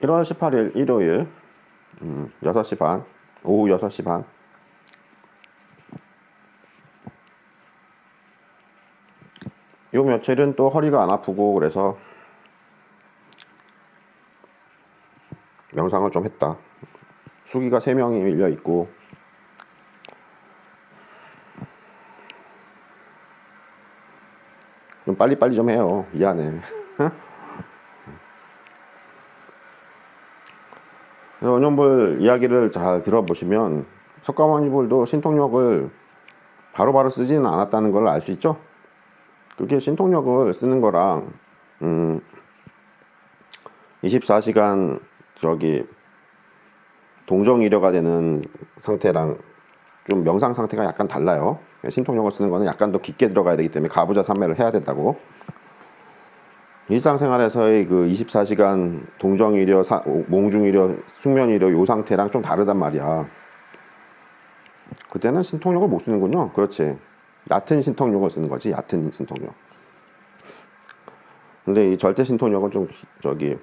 1월 18일 일요일 6시 반, 오후 6시 반. 요 며칠은 또 허리가 안 아프고 그래서 명상을 좀 했다. 수기가 3명이 밀려 있고 좀 빨리빨리 좀 해요. 미안해. 그래서 원년불 이야기를 잘 들어보시면 석가모니불도 신통력을 바로바로 쓰지는 않았다는 걸 알 수 있죠. 그게 신통력을 쓰는 거랑 24시간 저기 동정이려가 되는 상태랑 좀 명상 상태가 약간 달라요. 신통력을 쓰는 거는 약간 더 깊게 들어가야 되기 때문에 가부좌 삼매를 해야 된다고. 일상생활에서의 그 24시간 동정이려, 몽중이려, 숙면이려 요 상태랑 좀 다르단 말이야. 그때는 신통력을 못 쓰는군요. 그렇지. 얕은 신통력을 쓰는 거지. 얕은 신통력. 근데 이 절대 신통력은 좀 저기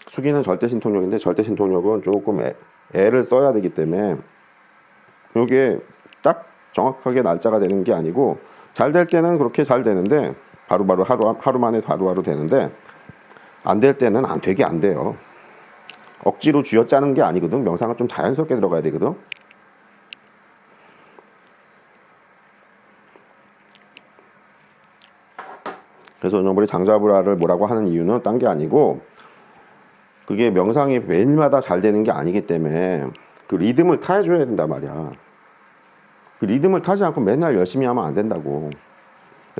수기는 절대 신통력인데 절대 신통력은 조금 애를 써야 되기 때문에 이게 딱 정확하게 날짜가 되는 게 아니고 잘 될 때는 그렇게 잘 되는데 바로바로 하루 만에 바로바로 되는데 안 될 때는 되게 안 돼요. 억지로 쥐어짜는 게 아니거든. 명상은 좀 자연스럽게 들어가야 되거든. 그래서 우리 장자불화를 뭐라고 하는 이유는 딴 게 아니고 그게 명상이 매일마다 잘 되는 게 아니기 때문에 그 리듬을 타줘야 된단 말이야. 그 리듬을 타지 않고 맨날 열심히 하면 안 된다고.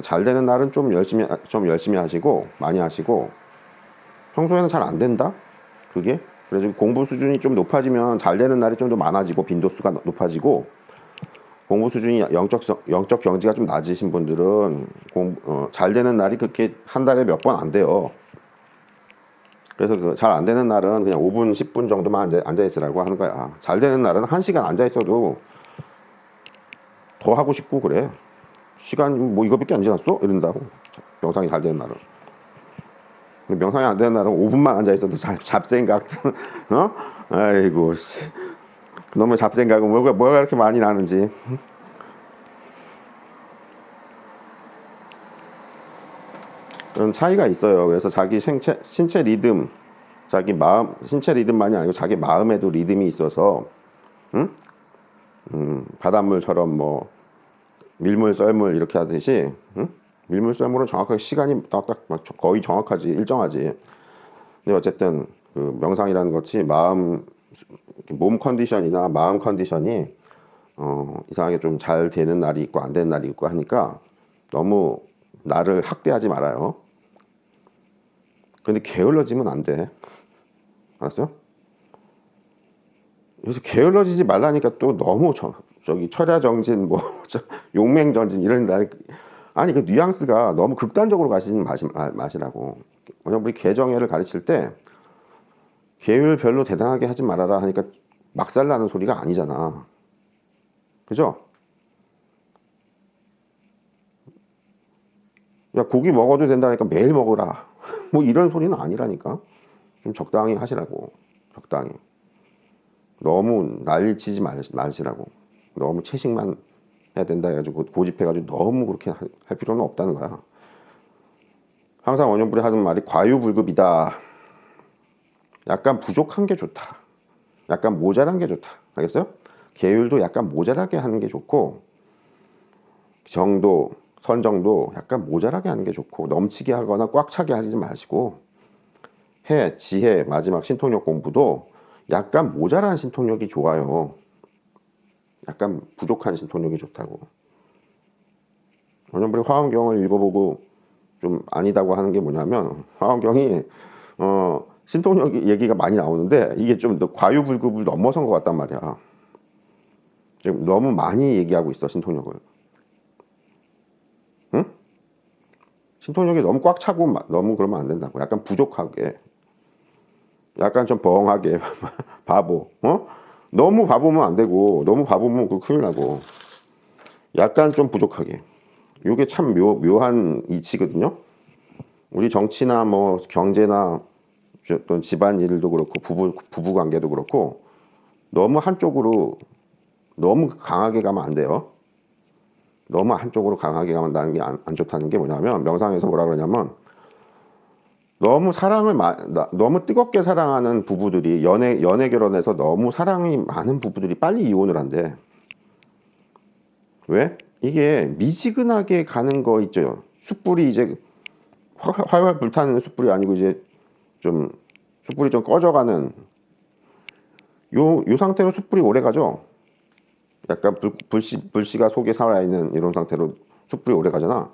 잘 되는 날은 좀 열심히 하시고 많이 하시고 평소에는 잘 안 된다. 그게 그래서 공부 수준이 좀 높아지면 잘 되는 날이 좀 더 많아지고 빈도수가 높아지고 공부 수준이 영적 경지가 좀 낮으신 분들은 잘 되는 날이 그렇게 한 달에 몇 번 안 돼요. 그래서 그 잘 안 되는 날은 그냥 5분, 10분 정도만 앉아 있으라고 하는 거야. 잘 되는 날은 1시간 앉아 있어도 더 하고 싶고 그래. 시간 뭐 이거밖에 안 지났어? 이런다고. 명상이 잘 되는 날은. 명상이 안 되는 날은 5분만 앉아 있어도 잡생각, 어? 아이고 씨. 그놈의 잡생각은 뭐가 그렇게 많이 나는지. 그런 차이가 있어요. 그래서 자기 신체 리듬, 자기 마음, 신체 리듬만이 아니고 자기 마음에도 리듬이 있어서, 바닷물처럼 뭐 밀물, 썰물 이렇게 하듯이, 밀물, 썰물은 정확하게 시간이 딱딱 거의 정확하지, 일정하지. 근데 어쨌든 그 명상이라는 것이 몸 컨디션이나 마음 컨디션이 이상하게 좀 잘 되는 날이 있고 안 되는 날이 있고 하니까 너무 나를 학대하지 말아요. 근데 게을러지면 안 돼. 알았어요? 그래서 게을러지지 말라니까 또 너무 저기 철야정진 뭐 용맹전진 이런 날 아니 그 뉘앙스가 너무 극단적으로 가시는 맛이라고. 왜냐면 우리 개정예를 가르칠 때 계율 별로 대단하게 하지 말아라 하니까 막살나는 소리가 아니잖아. 그죠? 야 고기 먹어도 된다니까 매일 먹으라. 뭐 이런 소리는 아니라니까. 좀 적당히 하시라고. 적당히. 너무 난리치지 마시라고. 너무 채식만 해야 된다 해가지고 고집해가지고 너무 그렇게 할 필요는 없다는 거야. 항상 원년불이 하는 말이 과유불급이다. 약간 부족한 게 좋다. 약간 모자란 게 좋다. 알겠어요? 계율도 약간 모자라게 하는 게 좋고 정도, 선정도 약간 모자라게 하는 게 좋고 넘치게 하거나 꽉 차게 하지 마시고 지혜, 마지막 신통력 공부도 약간 모자란 신통력이 좋아요. 약간 부족한 신통력이 좋다고. 원년불이 화엄경을 읽어보고 좀 아니다고 하는 게 뭐냐면 화엄경이 신통력 얘기가 많이 나오는데 이게 좀 과유불급을 넘어선 것 같단 말이야. 지금 너무 많이 얘기하고 있어 신통력을. 응? 신통력이 너무 꽉 차고 너무 그러면 안 된다고. 약간 부족하게, 약간 좀 벙하게 바보. 너무 바보면 안 되고 너무 바보면 그 큰일 나고. 약간 좀 부족하게. 이게 참 묘한 이치거든요. 우리 정치나 뭐 경제나 어떤 집안 일도 그렇고 부부 관계도 그렇고 너무 한쪽으로 너무 강하게 가면 안 돼요. 너무 한쪽으로 강하게 가면 나는 게 안 좋다는 게 뭐냐면 명상에서 뭐라 그러냐면 너무 너무 뜨겁게 사랑하는 부부들이 연애 결혼해서 너무 사랑이 많은 부부들이 빨리 이혼을 한대. 왜? 이게 미지근하게 가는 거 있죠. 숯불이 이제 활활 불타는 숯불이 아니고 이제 좀 숯불이 좀 꺼져가는 요 상태로 숯불이 오래 가죠. 약간 불씨가 속에 살아있는 이런 상태로 숯불이 오래 가잖아.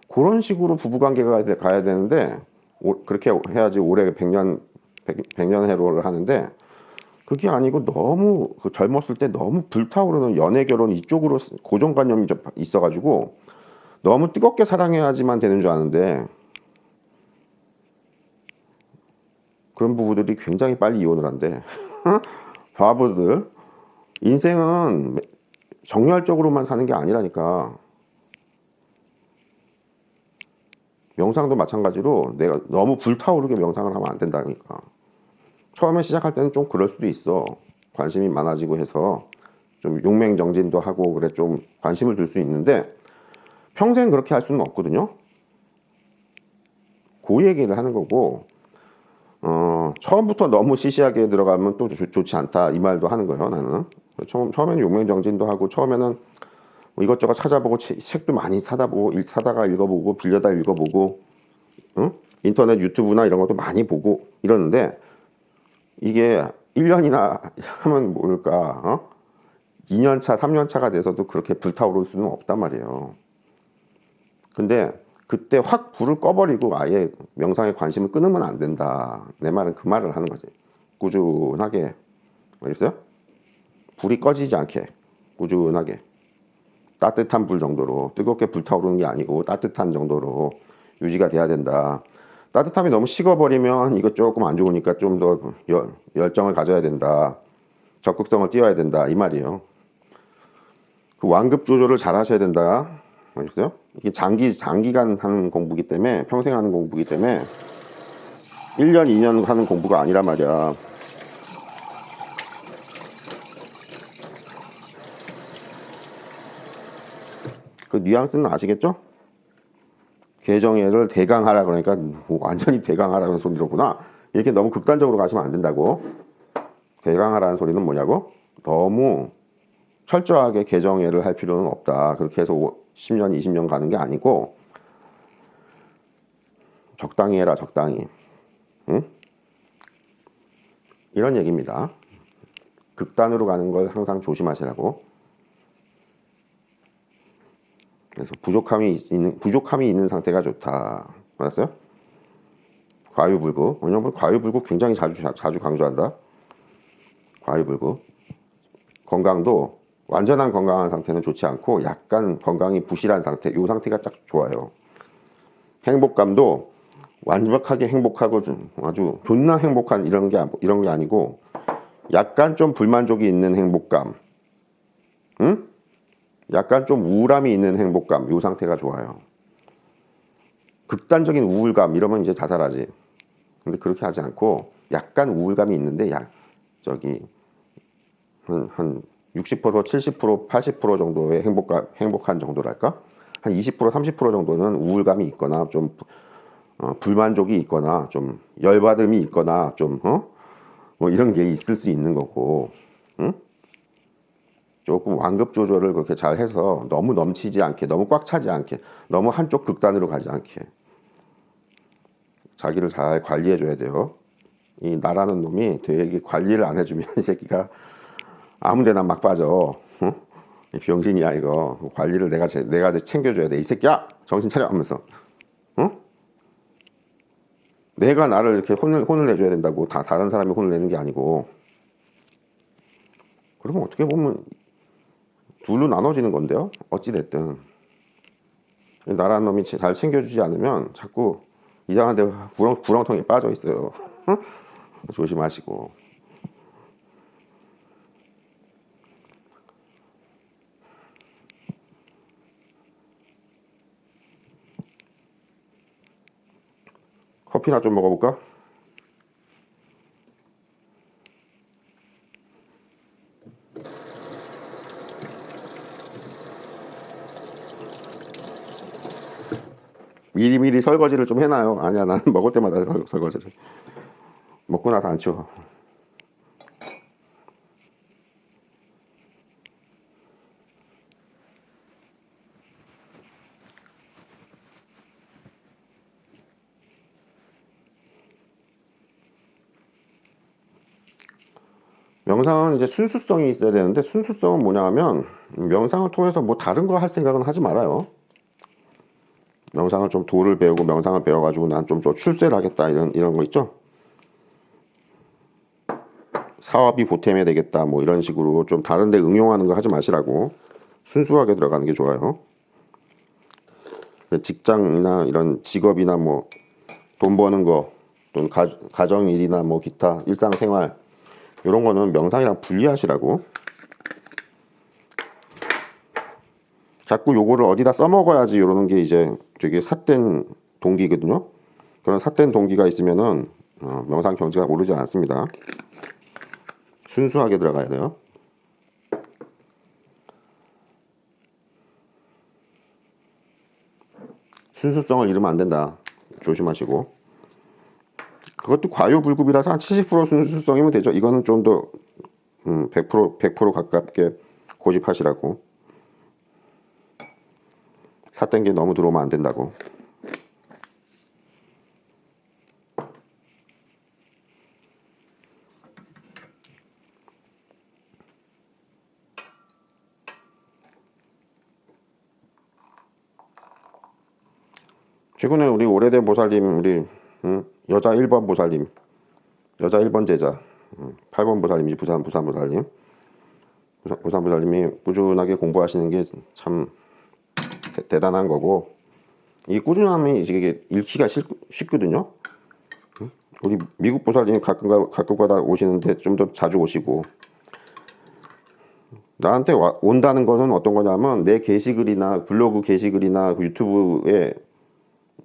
그런 식으로 부부관계가 가야 되는데 그렇게 해야지 오래 100년 해로를 하는데 그게 아니고 너무 젊었을 때 너무 불타오르는 연애 결혼 이쪽으로 고정관념이 좀 있어가지고 너무 뜨겁게 사랑해야지만 되는 줄 아는데 그런 부부들이 굉장히 빨리 이혼을 한대. 바보들. 인생은 정열적으로만 사는 게 아니라니까. 명상도 마찬가지로 내가 너무 불타오르게 명상을 하면 안 된다니까. 처음에 시작할 때는 좀 그럴 수도 있어. 관심이 많아지고 해서 좀 용맹정진도 하고 그래 좀 관심을 줄 수 있는데 평생 그렇게 할 수는 없거든요. 그 얘기를 하는 거고 처음부터 너무 시시하게 들어가면 또 좋지 않다 이 말도 하는 거예요. 나는 처음에는 용맹정진도 하고 처음에는 뭐 이것저것 찾아보고 책도 많이 사다가 읽어보고 빌려다 읽어보고 응? 인터넷 유튜브나 이런 것도 많이 보고 이러는데 이게 1년이나 하면 모를까 2년차 3년차가 돼서도 그렇게 불타오를 수는 없단 말이에요. 근데 그때 확 불을 꺼버리고 아예 명상에 관심을 끊으면 안 된다. 내 말은 그 말을 하는 거지. 꾸준하게 알겠어요? 불이 꺼지지 않게 꾸준하게 따뜻한 불 정도로 뜨겁게 불타오르는 게 아니고 따뜻한 정도로 유지가 돼야 된다. 따뜻함이 너무 식어버리면 이거 조금 안 좋으니까 좀 더 열정을 가져야 된다. 적극성을 띄워야 된다. 이 말이에요. 그 완급 조절을 잘 하셔야 된다. 알겠어요? 이게 장기간 하는 공부기 때문에 평생 하는 공부기 때문에 1년, 2년 하는 공부가 아니란 말이야. 그 뉘앙스는 아시겠죠? 개정애를 대강하라 그러니까 뭐 완전히 대강하라는 소리로구나. 이렇게 너무 극단적으로 가시면 안 된다고. 대강하라는 소리는 뭐냐고? 너무 철저하게 개정애를 할 필요는 없다. 그렇게 해서 10년, 20년 가는 게 아니고 적당히 해라, 적당히. 응? 이런 얘기입니다. 극단으로 가는 걸 항상 조심하시라고. 그래서 부족함이 있는 상태가 좋다. 알았어요? 과유불급. 왜냐면 과유불급 굉장히 자주 강조한다. 과유불급. 건강도 완전한 건강한 상태는 좋지 않고 약간 건강이 부실한 상태, 이 상태가 딱 좋아요. 행복감도 완벽하게 행복하고 아주 존나 행복한 이런 게 아니고 약간 좀 불만족이 있는 행복감, 응? 약간 좀 우울함이 있는 행복감, 이 상태가 좋아요. 극단적인 우울감 이러면 이제 자살하지. 근데 그렇게 하지 않고 약간 우울감이 있는데 저기 한 60%, 70%, 80% 정도의 행복한 정도랄까? 한 20%, 30% 정도는 우울감이 있거나 좀 불만족이 있거나 좀 열받음이 있거나 좀 뭐 이런 게 있을 수 있는 거고, 응? 조금 완급 조절을 그렇게 잘 해서 너무 넘치지 않게, 너무 꽉 차지 않게, 너무 한쪽 극단으로 가지 않게 자기를 잘 관리해 줘야 돼요. 이 나라는 놈이 되게 관리를 안 해주면 이 새끼가 아무데나 막 빠져. 응? 병신이야 이거. 관리를 내가 챙겨줘야 돼. 이 새끼야 정신 차려 하면서. 응? 내가 나를 이렇게 혼을 내줘야 된다고. 다른 사람이 혼을 내는 게 아니고. 그러면 어떻게 보면 둘로 나눠지는 건데요. 어찌 됐든 나라는 놈이 잘 챙겨주지 않으면 자꾸 이상한 데 구렁텅이에 빠져 있어요. 조심하시고. 커피나 좀 먹어볼까? 미리미리 설거지를 좀 해놔요. 아니야, 나는 먹을 때마다 설거지를. 먹고 나서 안 치워. 명상은 이제 순수성이 있어야 되는데, 순수성은 뭐냐 하면 명상을 통해서 뭐 다른 거 할 생각은 하지 말아요. 명상을 좀 도를 배우고 명상을 배워가지고 난 좀 출세를 하겠다 이런 거 있죠. 사업이 보탬이 되겠다 뭐 이런 식으로 좀 다른 데 응용하는 거 하지 마시라고. 순수하게 들어가는 게 좋아요. 직장이나 이런 직업이나 뭐 돈 버는 거 또는 가정 일이나 뭐 기타 일상생활 이런 거는 명상이랑 분리하시라고. 자꾸 요거를 어디다 써먹어야지 이러는 게 이제 되게 삿된 동기거든요. 그런 삿된 동기가 있으면은 명상 경지가 오르지 않습니다. 순수하게 들어가야 돼요. 순수성을 잃으면 안 된다. 조심하시고. 그것도 과유불급이라서 한 70% 순수성이면 되죠. 이거는 좀 더 100% 가깝게 고집하시라고. 삿된 게 너무 들어오면 안 된다고. 최근에 우리 오래된 보살님, 우리 여자 1번 보살님, 여자 1번 제자, 8번 보살님이 부산 보살님, 부산 보살님이 꾸준하게 공부하시는 게 참 대단한 거고, 이 꾸준함이 이게 잃기가 쉽거든요. 우리 미국 보살님 가끔가다 오시는데 좀 더 자주 오시고, 나한테 온다는 거는 어떤 거냐면 내 게시글이나 블로그 게시글이나 유튜브에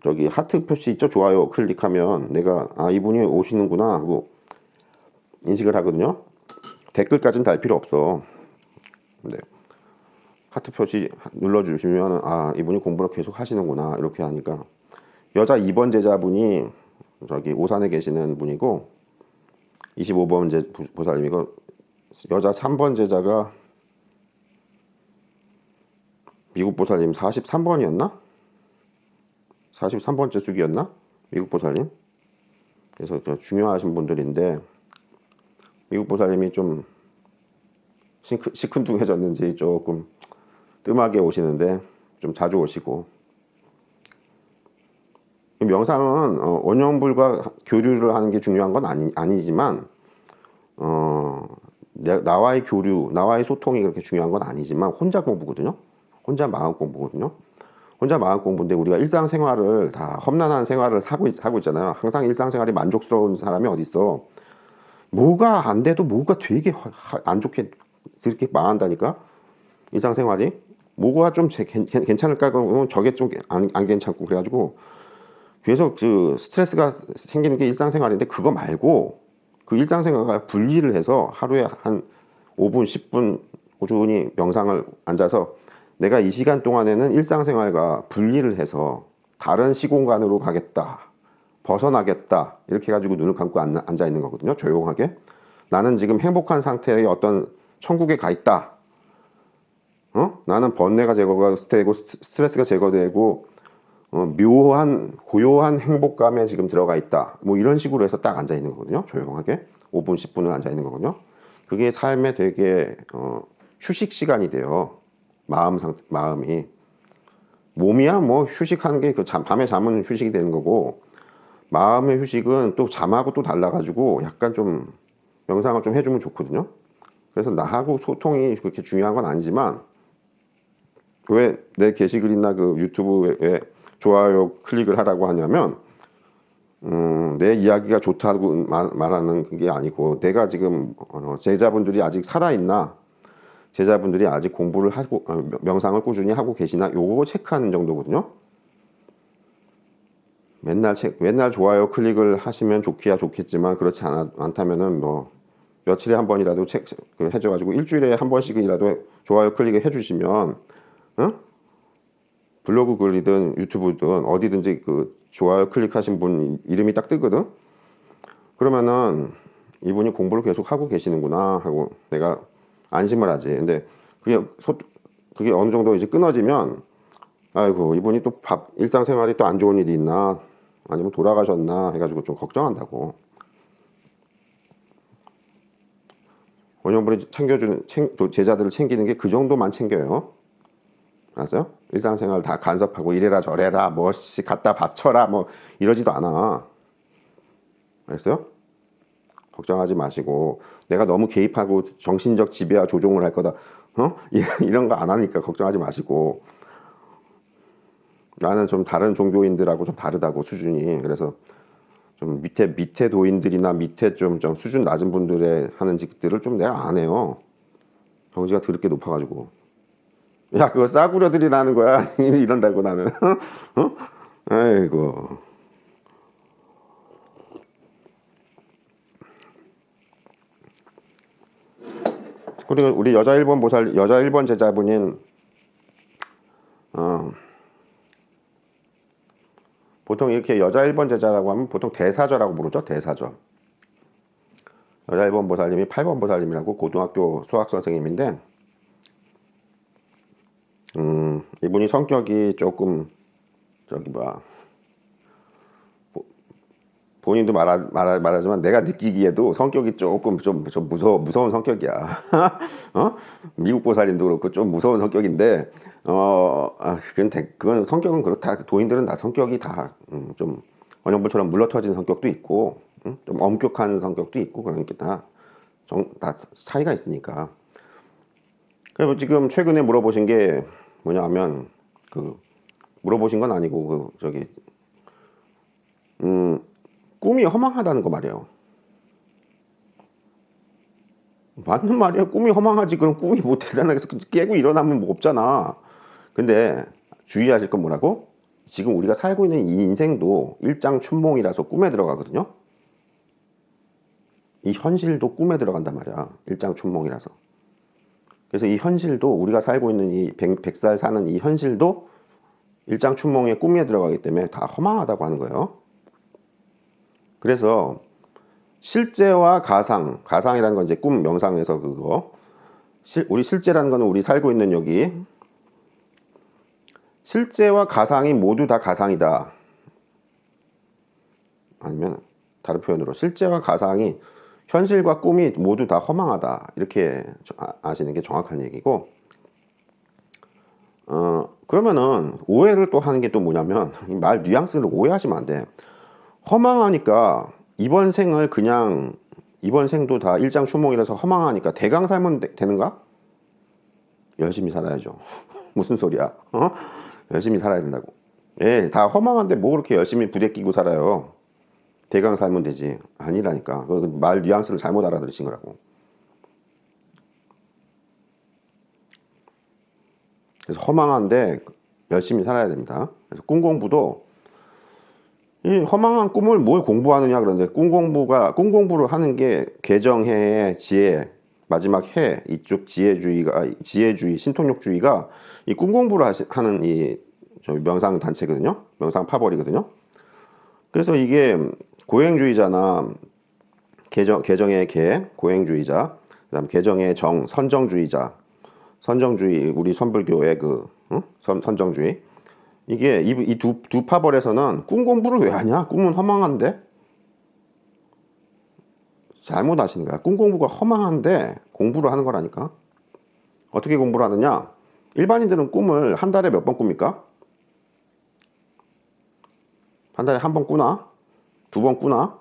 저기 하트 표시 있죠? 좋아요 클릭하면 내가 이분이 오시는구나 하고 인식을 하거든요. 댓글까지는 달 필요 없어. 네. 하트 표시 눌러주시면 이분이 공부를 계속 하시는구나 이렇게 하니까. 여자 2번 제자분이 저기 오산에 계시는 분이고 25번 보살님이고, 여자 3번 제자가 미국 보살님 43번이었나? 43번째 숙이었나? 미국 보살님. 그래서 중요하신 분들인데 미국 보살님이 좀 시큰둥해졌는지 조금 뜸하게 오시는데 좀 자주 오시고. 명상은 원형불과 교류를 하는 게 중요한 건 아니지만 나와의 교류, 나와의 소통이 그렇게 중요한 건 아니지만 혼자 공부거든요. 혼자 마음 공부거든요. 혼자 마음 공부인데 우리가 일상생활을 다 험난한 생활을 하고 있잖아요. 항상 일상생활이 만족스러운 사람이 어디 있어. 뭐가 안 돼도 뭐가 되게 안 좋게 그렇게 망한다니까. 일상생활이 뭐가 좀 괜찮을까 그러면 저게 좀 안 괜찮고 그래가지고 계속 그 스트레스가 생기는 게 일상생활인데, 그거 말고 그 일상생활과 분리를 해서 하루에 한 5분 10분 꾸준히 명상을 앉아서 내가 이 시간 동안에는 일상생활과 분리를 해서 다른 시공간으로 가겠다, 벗어나겠다 이렇게 해가지고 눈을 감고 앉아 있는 거거든요. 조용하게. 나는 지금 행복한 상태의 어떤 천국에 가 있다. 나는 번뇌가 제거가 되고 스트레스가 제거되고 묘한 고요한 행복감에 지금 들어가 있다. 뭐 이런 식으로 해서 딱 앉아 있는 거거든요. 조용하게 5분 10분을 앉아 있는 거거든요. 그게 삶에 되게 휴식 시간이 돼요. 마음이. 몸이야 뭐 휴식하는 게 밤에 잠은 휴식이 되는 거고, 마음의 휴식은 또 잠하고 또 달라가지고 약간 좀 명상을 좀 해주면 좋거든요. 그래서 나하고 소통이 그렇게 중요한 건 아니지만, 왜 내 게시글이나 그 유튜브에 좋아요 클릭을 하라고 하냐면 내 이야기가 좋다고 말하는 게 아니고, 내가 지금 제자분들이 아직 살아있나, 제자분들이 아직 공부를 하고 명상을 꾸준히 하고 계시나, 요거 체크하는 정도거든요. 맨날 좋아요 클릭을 하시면 좋기야 좋겠지만 그렇지 않다면은 뭐 며칠에 한 번이라도 해줘가지고 일주일에 한 번씩이라도 좋아요 클릭을 해주시면 블로그 글이든 유튜브든 어디든지 그 좋아요 클릭하신 분 이름이 딱 뜨거든. 그러면은 이분이 공부를 계속 하고 계시는구나 하고 내가 안심을 하지. 근데 그게 어느 정도 이제 끊어지면 아이고 이분이 또 일상생활이 또 안 좋은 일이 있나 아니면 돌아가셨나 해가지고 좀 걱정한다고. 원효분이 또 제자들을 챙기는 게 그 정도만 챙겨요. 알았어요? 일상생활 다 간섭하고 이래라 저래라 뭐씨 갖다 바쳐라 뭐 이러지도 않아. 알았어요? 걱정하지 마시고 내가 너무 개입하고 정신적 지배와 조종을 할 거다. 이런 거 안 하니까 걱정하지 마시고. 나는 좀 다른 종교인들하고 좀 다르다고 수준이. 그래서 좀 밑에 도인들이나 밑에 좀 수준 낮은 분들의 하는 짓들을 좀 내가 안 해요. 경지가 더럽게 높아가지고. 야 그거 싸구려들이 나는 거야. 이런다고 나는. 아이고. 그리고 우리 여자 1번 제자분인 보통 이렇게 여자 1번 제자라고 하면 보통 대사저라고 부르죠. 대사저. 여자 1번 보살님이 8번 보살님이라고 고등학교 수학 선생님인데 이분이 성격이 조금 본인도 말하지만 내가 느끼기에도 성격이 조금 좀 무서운 성격이야. 미국 보살님도 그렇고 좀 무서운 성격인데 그건 성격은 그렇다. 도인들은 다 성격이 다 좀 원형불처럼 물러터진 성격도 있고 좀 엄격한 성격도 있고 그러니까 다 차이가 있으니까. 그래서 지금 최근에 물어보신 게 뭐냐면 물어보신 건 아니고 꿈이 허망하다는 거 말이에요. 맞는 말이에요. 꿈이 허망하지. 그럼 꿈이 뭐 대단하게 깨고 일어나면 뭐 없잖아. 근데 주의하실 건 뭐라고? 지금 우리가 살고 있는 이 인생도 일장춘몽이라서 꿈에 들어가거든요. 이 현실도 꿈에 들어간단 말이야. 일장춘몽이라서. 그래서 이 현실도 우리가 살고 있는 이 100살 사는 이 현실도 일장춘몽의 꿈에 들어가기 때문에 다 허망하다고 하는 거예요. 그래서 실제와 가상이라는 건 이제 꿈 명상에서 그거. 우리 실제라는 거는 우리 살고 있는 여기. 실제와 가상이 모두 다 가상이다. 아니면 다른 표현으로 실제와 가상이 현실과 꿈이 모두 다 허망하다. 이렇게 아시는 게 정확한 얘기고. 그러면은 오해를 또 하는 게 또 뭐냐면 말 뉘앙스를 오해하시면 안 돼. 허망하니까 이번 생도 다 일장춘몽이라서 허망하니까 대강 살면 되는가? 열심히 살아야죠. 무슨 소리야? 열심히 살아야 된다고. 예, 다 허망한데 뭐 그렇게 열심히 부대끼고 살아요. 대강 살면 되지. 아니라니까. 말 뉘앙스를 잘못 알아들으신 거라고. 그래서 허망한데 열심히 살아야 됩니다. 그래서 꿈 공부도 이 허망한 꿈을 뭘 공부하느냐 그러는데 꿈 공부를 하는 게 개정해의 지혜 마지막 해 이쪽 지혜주의 신통력주의가 이 꿈 공부를 하는 이 명상 단체거든요. 명상 파벌이거든요. 그래서 이게 고행주의자나 개정의 개 고행주의자 그다음 개정의 정 선정주의 우리 선불교의 선정주의 이게 이 두 파벌에서는 꿈 공부를 왜 하냐? 꿈은 허망한데? 잘못 아시는 거야. 꿈 공부가 허망한데 공부를 하는 거라니까. 어떻게 공부를 하느냐? 일반인들은 꿈을 한 달에 몇 번 꿉니까? 한 달에 한 번 꾸나? 두 번 꾸나?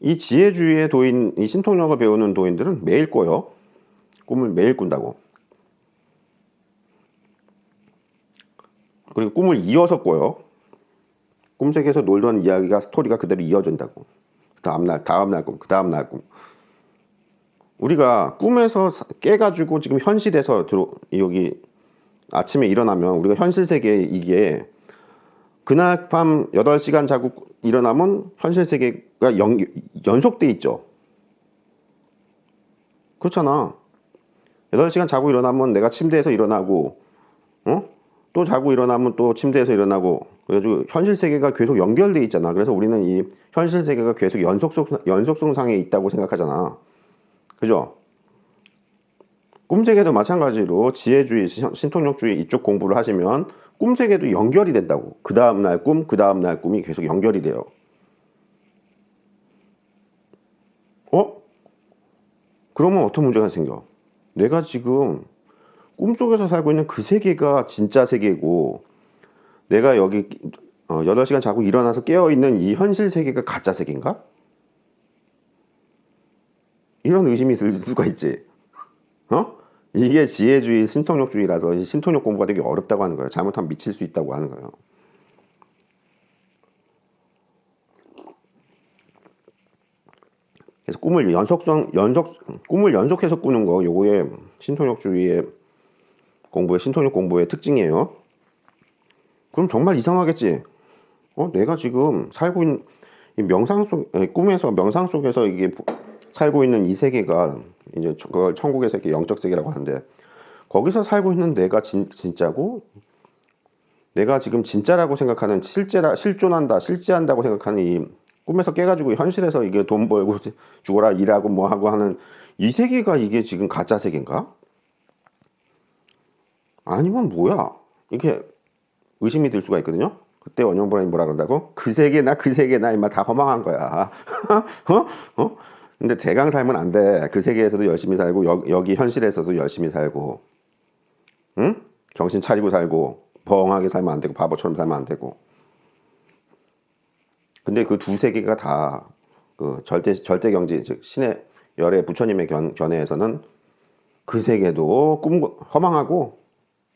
이 지혜주의의 도인, 이 신통력을 배우는 도인들은 매일 꿔요. 꿈을 매일 꾼다고. 그리고 꿈을 이어서 꿔요. 꿈속에서 놀던 이야기가 스토리가 그대로 이어진다고. 다음날 꿈, 그 다음날 꿈. 우리가 꿈에서 깨가지고 지금 현실에서 여기 아침에 일어나면 우리가 현실 세계에 이게 그날 밤 8시간 자고 일어나면 현실 세계가 연속돼 있죠. 그렇잖아. 8시간 자고 일어나면 내가 침대에서 일어나고 또 자고 일어나면 또 침대에서 일어나고, 그래가지고 현실 세계가 계속 연결돼 있잖아. 그래서 우리는 이 현실 세계가 계속 연속성상에 있다고 생각하잖아. 그죠? 꿈세계도 마찬가지로 지혜주의, 신통력주의 이쪽 공부를 하시면 꿈세계도 연결이 된다고. 그 다음날 꿈, 그 다음날 꿈이 계속 연결이 돼요. 그러면 어떤 문제가 생겨? 내가 지금 꿈속에서 살고 있는 그 세계가 진짜 세계고, 내가 여기 8시간 자고 일어나서 깨어있는 이 현실 세계가 가짜 세계인가? 이런 의심이 들 수가 있지. 이게 지혜주의, 신통력주의라서 신통력 공부가 되게 어렵다고 하는 거예요. 잘못하면 미칠 수 있다고 하는 거예요. 그래서 꿈을 연속해서 꾸는 거, 요거에 신통력주의의 공부의, 신통력 공부의 특징이에요. 그럼 정말 이상하겠지. 내가 지금 살고 있는 이 꿈에서 명상 속에서 이게 살고 있는 이 세계가 이제 그걸 천국의 세계, 영적 세계라고 하는데, 거기서 살고 있는 내가 진짜고, 내가 지금 진짜라고 생각하는 실존한다고 생각하는 이 꿈에서 깨가지고 현실에서 이게 돈 벌고 죽어라 일하고 뭐 하고 하는 이 세계가 이게 지금 가짜 세계인가? 아니면 뭐야? 이렇게 의심이 들 수가 있거든요. 그때 원영보라님 뭐라 그런다고? 그 세계나 임마 다 허망한 거야. 근데 대강 살면 안 돼. 그 세계에서도 열심히 살고 여기 현실에서도 열심히 살고, 응? 정신 차리고 살고, 벙하게 살면 안 되고, 바보처럼 살면 안 되고. 근데 그 두 세계가 다 그 절대 경지, 즉 신의 열의 부처님의 견해에서는 그 세계도 허망하고,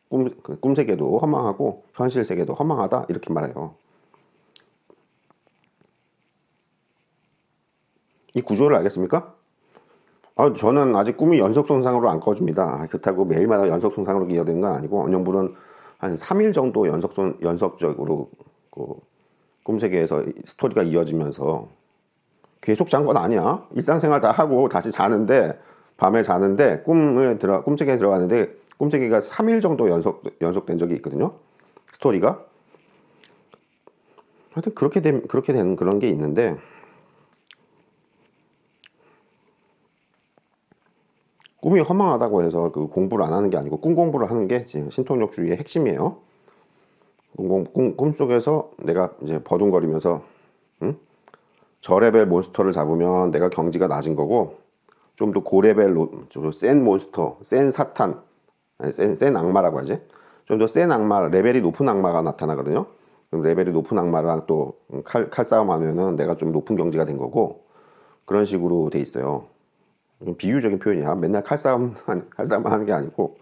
꿈 세계도 허망하고, 현실 세계도 허망하다 이렇게 말해요. 이 구조를 알겠습니까? 저는 아직 꿈이 연속성상으로 안 꺼집니다. 그렇다고 매일마다 연속성상으로 이어되는 건 아니고, 언영불은 한 3일 정도 연속적으로 그 꿈세계에서 스토리가 이어지면서 계속 잔 건 아니야. 일상생활 다 하고 다시 자는데, 밤에 자는데 꿈세계에 들어가는데, 꿈세계가 3일 정도 연속된 적이 있거든요. 스토리가. 하여튼 그렇게 되는 그런 게 있는데, 꿈이 허망하다고 해서 그 공부를 안 하는 게 아니고 꿈 공부를 하는 게 지금 신통력주의의 핵심이에요. 꿈속에서 내가 이제 버둥거리면서, 응? 저레벨 몬스터를 잡으면 내가 경지가 낮은 거고, 좀 더 고레벨로 센 몬스터, 센 사탄, 아니, 센 악마라고 하지. 좀 더 센 악마, 레벨이 높은 악마가 나타나거든요. 그럼 레벨이 높은 악마랑 또 칼싸움 하면은 내가 좀 높은 경지가 된 거고, 그런 식으로 돼 있어요. 비유적인 표현이야. 맨날 칼싸움만 하는 게 아니고,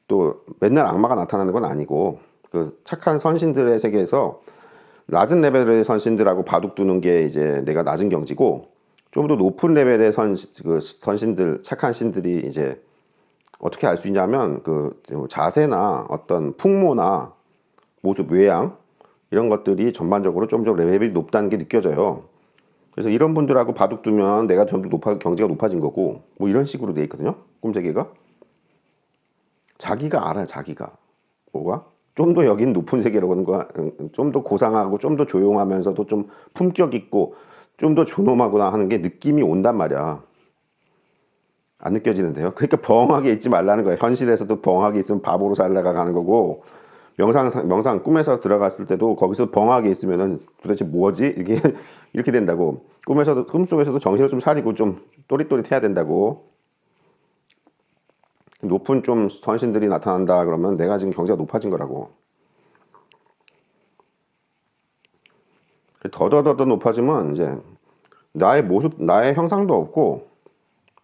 또 맨날 악마가 나타나는 건 아니고, 그 착한 선신들의 세계에서 낮은 레벨의 선신들하고 바둑 두는 게 이제 내가 낮은 경지고, 좀 더 높은 레벨의 선신들, 착한 신들이 이제 어떻게 알 수 있냐면, 그 자세나 어떤 풍모나 모습, 외양 이런 것들이 전반적으로 좀 더 레벨이 높다는 게 느껴져요. 그래서 이런 분들하고 바둑 두면 내가 좀 더 경지가 높아진 거고, 뭐 이런 식으로 돼 있거든요. 꿈세계가. 자기가 알아요. 자기가 뭐가 좀 더 여긴 높은 세계라고 하는 거야. 좀 더 고상하고 좀 더 조용하면서도 좀 품격 있고 좀 더 존엄하구나 하는 게 느낌이 온단 말이야. 안 느껴지는데요. 그러니까 벙하게 있지 말라는 거예요. 현실에서도 벙하게 있으면 바보로 살다가 가는 거고, 명상 꿈에서 들어갔을 때도 거기서 벙하게 있으면은 도대체 뭐지? 이렇게 된다고. 꿈속에서도 정신을 좀 차리고 좀 또릿또릿해야 된다고. 높은 좀 선신들이 나타난다 그러면 내가 지금 경지가 높아진 거라고. 더더더 높아지면 이제 나의 모습, 나의 형상도 없고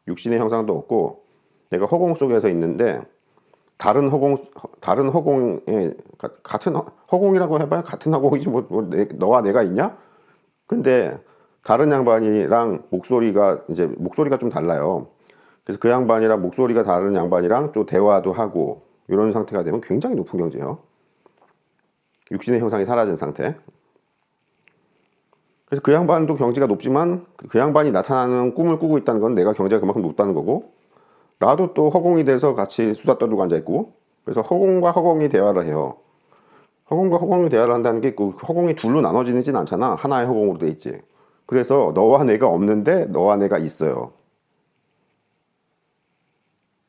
육신의 형상도 없고, 내가 허공 속에서 있는데 다른 허공에 같은 허공이라고 해봐야 같은 허공이지 너와 내가 있냐? 근데 다른 양반이랑 목소리가 좀 달라요. 그래서 그 양반이랑 목소리가 다른 양반이랑 또 대화도 하고 이런 상태가 되면 굉장히 높은 경지예요. 육신의 형상이 사라진 상태. 그래서 그 양반도 경지가 높지만 그 양반이 나타나는 꿈을 꾸고 있다는 건 내가 경지가 그만큼 높다는 거고, 나도 또 허공이 돼서 같이 수다 떨고 앉아있고, 그래서 허공과 허공이 대화를 해요. 허공과 허공이 대화를 한다는 게 그 허공이 둘로 나눠지진 않잖아. 하나의 허공으로 돼 있지. 그래서 너와 내가 없는데 너와 내가 있어요.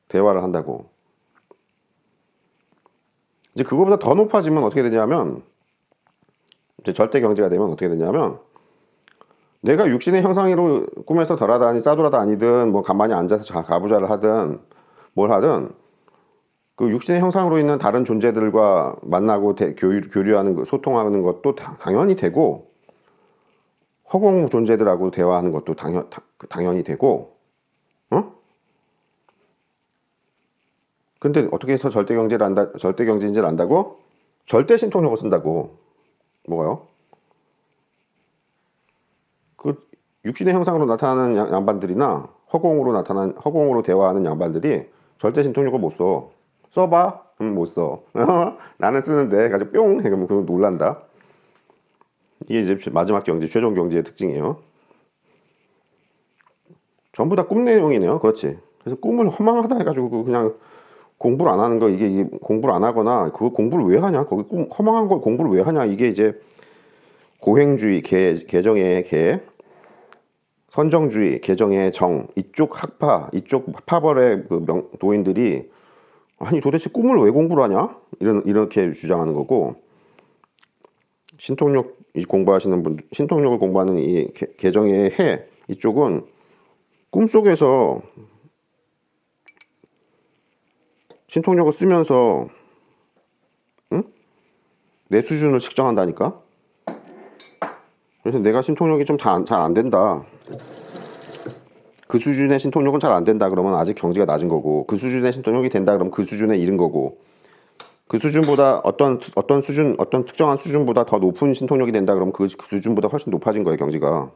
대화를 한다고. 이제 그거보다 더 높아지면 어떻게 되냐면, 이제 절대 경제가 되면 어떻게 되냐면, 내가 육신의 형상으로 꿈에서 싸돌아다니든 뭐 가만히 앉아서 가부좌를 하든 뭘 하든 그 육신의 형상으로 있는 다른 존재들과 만나고 교류하는 소통하는 것도 당연히 되고, 허공 존재들하고 대화하는 것도 당연히 되고, 어? 근데 어떻게 해서 절대 경제인지를 안다고? 절대 신통력을 쓴다고. 뭐가요? 그 육신의 형상으로 나타나는 양반들이나 허공으로 대화하는 양반들이 절대 신통력을 못 써. 써봐? 못 써. 나는 쓰는데 가지고 뿅 해가면 그거 놀란다. 이게 이제 마지막 경제, 최종 경제의 특징이에요. 전부 다 꿈 내용이네요. 그렇지. 그래서 꿈을 허망하다 해가지고 그냥 공부를 안 하는 거, 이게 공부를 안 하거나 그거 공부를 왜 하냐? 거기 허망한 걸 공부를 왜 하냐? 이게 이제 고행주의, 개정의 개, 선정주의, 개정의 정, 이쪽 파벌의 그 도인들이 아니 도대체 꿈을 왜 공부를 하냐? 이렇게 주장하는 거고, 신통력을 공부하는 이 개정의 해 이쪽은 꿈속에서 신통력을 쓰면서 내 수준을 측정한다니까. 그래서 내가 신통력이 좀 잘 안 된다. 그 수준의 신통력은 잘 안 된다 그러면 아직 경지가 낮은 거고, 그 수준의 신통력이 된다 그러면 그 수준에 이른 거고, 그 수준보다 어떤 특정한 수준보다 더 높은 신통력이 된다 그러면 그 수준보다 훨씬 높아진 거예요, 경지가.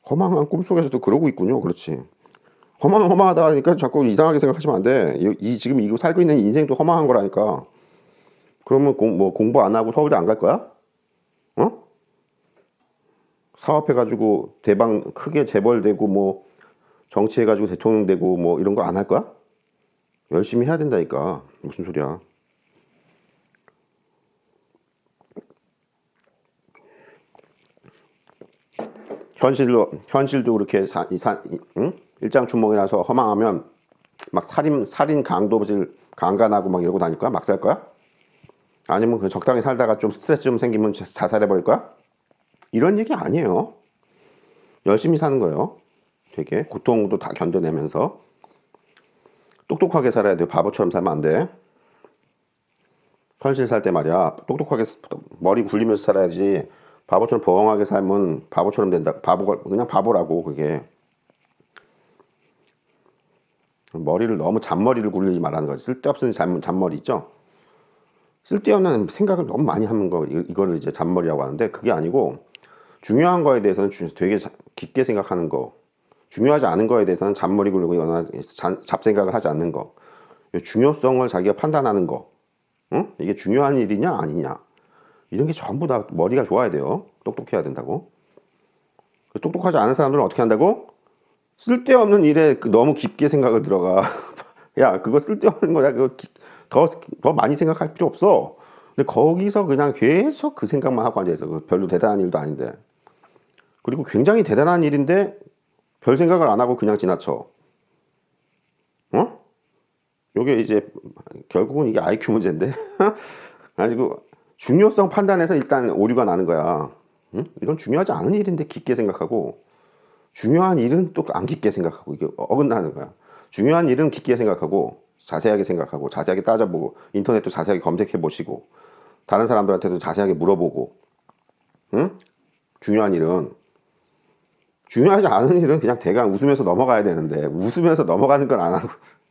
허망한 꿈속에서도 그러고 있군요. 그렇지. 허망하다 하니까 자꾸 이상하게 생각하시면 안 돼. 지금 이거 살고 있는 인생도 허망한 거라니까. 그러면 공부 안 하고 서울대 안 갈 거야? 어? 사업해가지고 대박 크게 재벌되고 뭐 정치해가지고 대통령 되고 뭐 이런 거 안 할 거야? 열심히 해야 된다니까. 무슨 소리야? 현실도 그렇게 일장춘몽이라서 허망하면 막 살인 강간하고 막 이러고 다닐 거야? 막 살 거야? 아니면 그 적당히 살다가 좀 스트레스 좀 생기면 자살해 버릴 거야? 이런 얘기 아니에요. 열심히 사는 거예요. 되게 고통도 다 견뎌내면서 똑똑하게 살아야 돼. 바보처럼 살면 안 돼. 현실 살 때 말이야. 똑똑하게 머리 굴리면서 살아야지. 바보처럼 버엉하게 살면 바보처럼 된다. 그냥 바보라고. 그게 머리를 너무 잔머리를 굴리지 말라는 거지. 쓸데없는 잔머리 있죠. 쓸데없는 생각을 너무 많이 하는 거, 이거를 이제 잔머리라고 하는데, 그게 아니고 중요한 거에 대해서는 되게 깊게 생각하는 거, 중요하지 않은 거에 대해서는 잔머리 굴리거나 잡생각을 하지 않는 거, 중요성을 자기가 판단하는 거, 응? 이게 중요한 일이냐 아니냐, 이런 게 전부 다 머리가 좋아야 돼요. 똑똑해야 된다고. 똑똑하지 않은 사람들은 어떻게 한다고? 쓸데없는 일에 너무 깊게 생각을 들어가. 야, 그거 쓸데없는 거야. 그거 더 많이 생각할 필요 없어. 근데 거기서 그냥 계속 그 생각만 하고 앉아있어. 별로 대단한 일도 아닌데. 그리고 굉장히 대단한 일인데 별 생각을 안 하고 그냥 지나쳐. 어? 요게 이제 결국은 이게 IQ 문제인데. 가지고 중요성 판단에서 일단 오류가 나는 거야. 응? 이건 중요하지 않은 일인데 깊게 생각하고, 중요한 일은 또 안 깊게 생각하고, 이게 어긋나는 거야. 중요한 일은 깊게 생각하고 자세하게 생각하고 자세하게 따져보고 인터넷도 자세하게 검색해 보시고 다른 사람들한테도 자세하게 물어보고, 응? 중요하지 않은 일은 그냥 대강 웃으면서 넘어가야 되는데, 웃으면서 넘어가는 걸 안 하고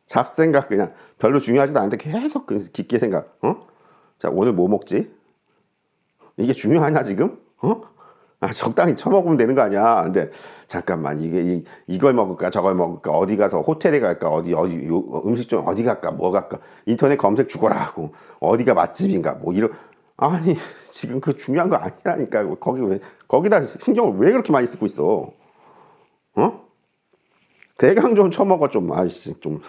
잡생각, 그냥 별로 중요하지도 않은데 계속 깊게 생각. 자, 오늘 뭐 먹지? 이게 중요하냐 지금? 적당히 처먹으면 되는 거 아니야. 근데 잠깐만, 이걸 먹을까 저걸 먹을까, 어디 가서 호텔에 갈까, 음식점 어디 갈까, 뭐 갈까, 인터넷 검색 죽어라 하고, 어디가 맛집인가 뭐 이런. 아니 지금 그 중요한 거 아니라니까. 거기다 신경을 왜 그렇게 많이 쓰고 있어? 대강 좀 처먹어 좀. 아이씨 좀.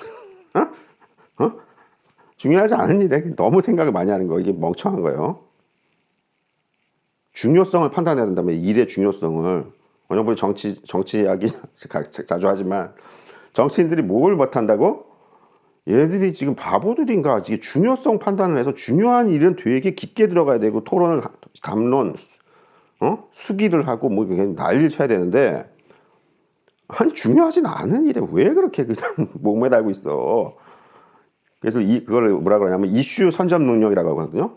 중요하지 않은 일에 너무 생각을 많이 하는 거, 이게 멍청한 거예요. 중요성을 판단해야 된다면, 일의 중요성을. 원영분이 정치 이야기 자주 하지만, 정치인들이 뭘 못한다고? 얘들이 지금 바보들인가? 이게 중요성 판단을 해서 중요한 일은 되게 깊게 들어가야 되고, 토론을, 담론, 수기를 하고, 뭐, 난리를 쳐야 되는데, 아니, 중요하진 않은 일에 왜 그렇게 그냥 목매달고 있어? 그래서 그걸 뭐라 그러냐면, 이슈 선점 능력이라고 하거든요.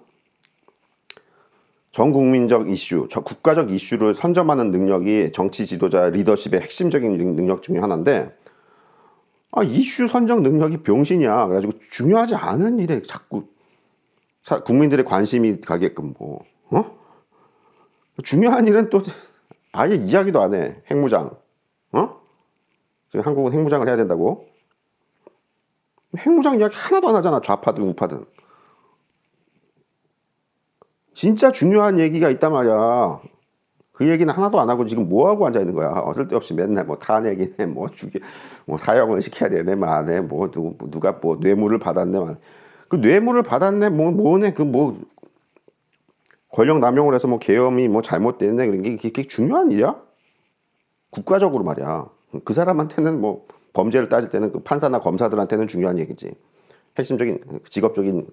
전 국민적 이슈, 국가적 이슈를 선점하는 능력이 정치 지도자 리더십의 핵심적인 능력 중에 하나인데, 이슈 선정 능력이 병신이야. 그래가지고 중요하지 않은 일에 자꾸 국민들의 관심이 가게끔 중요한 일은 또 아예 이야기도 안 해. 핵무장. 지금 한국은 핵무장을 해야 된다고. 핵무장 이야기 하나도 안 하잖아. 좌파든 우파든. 진짜 중요한 얘기가 있단 말이야. 그 얘기는 하나도 안 하고 지금 뭐 하고 앉아 있는 거야. 쓸데없이 맨날 뭐 탄핵이네, 뭐 사형을 시켜야 되네, 만에 뭐 누가 뭐 뇌물을 받았네, 만. 그 뇌물을 받았네, 뭐네, 권력 남용을 해서 뭐 계엄이 뭐 잘못됐네, 그런 게 그게 중요한 일이야? 국가적으로 말이야. 그 사람한테는 뭐 범죄를 따질 때는 그 판사나 검사들한테는 중요한 얘기지. 핵심적인 직업적인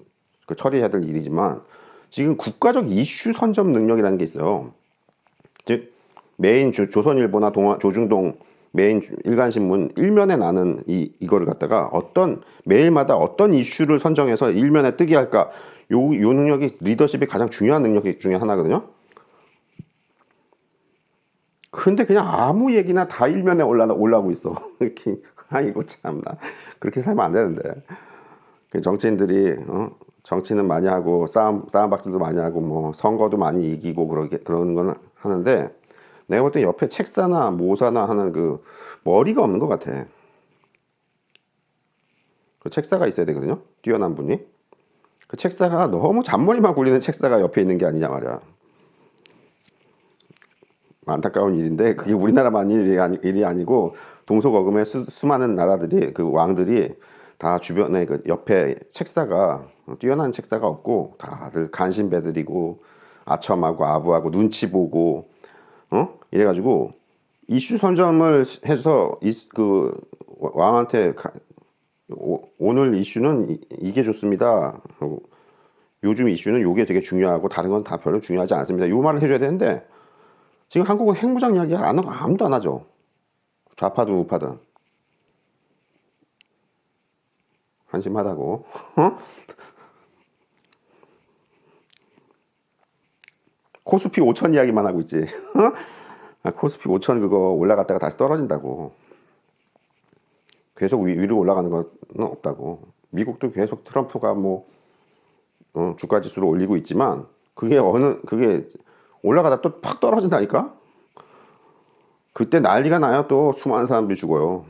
그 처리해야 될 일이지만, 지금 국가적 이슈 선점 능력이라는 게 있어요. 즉 메인 조선일보나 조중동 메인 일간신문 일면에 나는 이거를 갖다가 매일마다 어떤 이슈를 선정해서 일면에 뜨게 할까, 요 능력이 리더십이 가장 중요한 능력 중에 하나거든요. 근데 그냥 아무 얘기나 다 일면에 올라오고 있어. 이렇게. 아이고 참나, 그렇게 살면 안 되는데. 정치인들이 정치는 많이 하고 싸움박질도 많이 하고 뭐 선거도 많이 이기고 그러는 건 하는데, 내가 볼 때 옆에 책사나 모사나 하는 그 머리가 없는 것 같아. 그 책사가 있어야 되거든요. 뛰어난 분이. 그 책사가 너무 잔머리만 굴리는 책사가 옆에 있는 게 아니냐 말이야. 안타까운 일인데, 그게 우리나라만 일이 아니고 동서고금의 수많은 나라들이, 그 왕들이 다 주변에 그 옆에 책사가, 뛰어난 책사가 없고 다들 간신배들이고 아첨하고 아부하고 눈치 보고 이래가지고 이슈 선점을 해서 그 왕한테 오늘 이슈는 이게 좋습니다. 요즘 이슈는 요게 되게 중요하고 다른 건 다 별로 중요하지 않습니다. 요 말을 해줘야 되는데, 지금 한국은 핵무장 이야기 아무도 안 하죠. 좌파든 우파든. 한심하다고. 코스피 5천 이야기만 하고 있지. 코스피 5천 그거 올라갔다가 다시 떨어진다고. 계속 위로 올라가는 건 없다고. 미국도 계속 트럼프가 뭐 주가 지수를 올리고 있지만, 그게 올라가다 또 팍 떨어진다니까. 그때 난리가 나요. 또 수많은 사람들이 죽어요.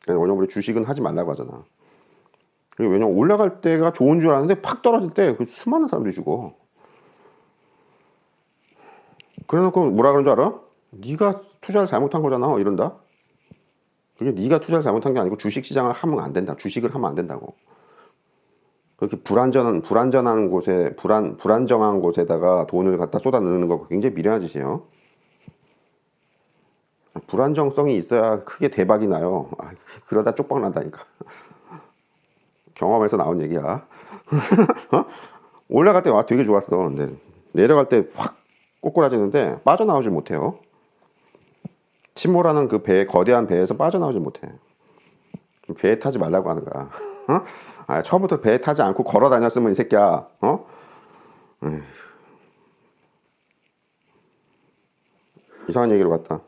원영물이 주식은 하지 말라고 하잖아. 왜냐면 올라갈 때가 좋은 줄 알았는데 팍 떨어질 때 그 수많은 사람들이 죽어. 그래놓고 뭐라 그런 줄 알아? 네가 투자를 잘못한 거잖아, 이런다. 그게 네가 투자를 잘못한 게 아니고 주식시장을 하면 안 된다. 주식을 하면 안 된다고. 그렇게 불안정한 곳에다가 돈을 갖다 쏟아 넣는 거 굉장히 미련한 짓이에요. 불안정성이 있어야 크게 대박이 나요. 그러다 쪽박 난다니까. 경험에서 나온 얘기야. 올라갈 때 되게 좋았어. 근데 내려갈 때 확 꼬꾸라지는데 빠져나오질 못해요. 침몰하는 그 거대한 배에서 빠져나오질 못해. 배에 타지 말라고 하는 거야. 처음부터 배에 타지 않고 걸어 다녔으면 이 새끼야. 이상한 얘기로 갔다.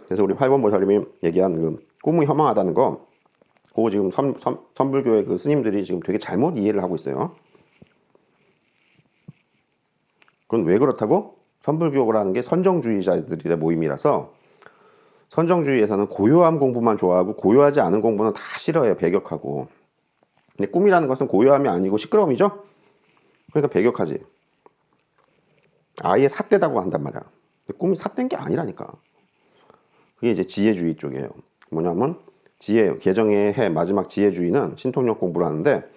그래서 우리 8번 보살님이 얘기한 그 꿈이 허망하다는 거, 그거 지금 선불교의 그 스님들이 지금 되게 잘못 이해를 하고 있어요. 그건 왜 그렇다고? 선불교라는 게 선정주의자들의 모임이라서, 선정주의에서는 고요함 공부만 좋아하고 고요하지 않은 공부는 다 싫어해요. 배격하고. 근데 꿈이라는 것은 고요함이 아니고 시끄러움이죠. 그러니까 배격하지. 아예 삿대다고 한단 말이야. 근데 꿈이 삿된 게 아니라니까. 그게 이제 지혜주의 쪽이에요. 뭐냐면 지혜, 개정의 해 마지막 지혜주의는 신통력 공부를 하는데,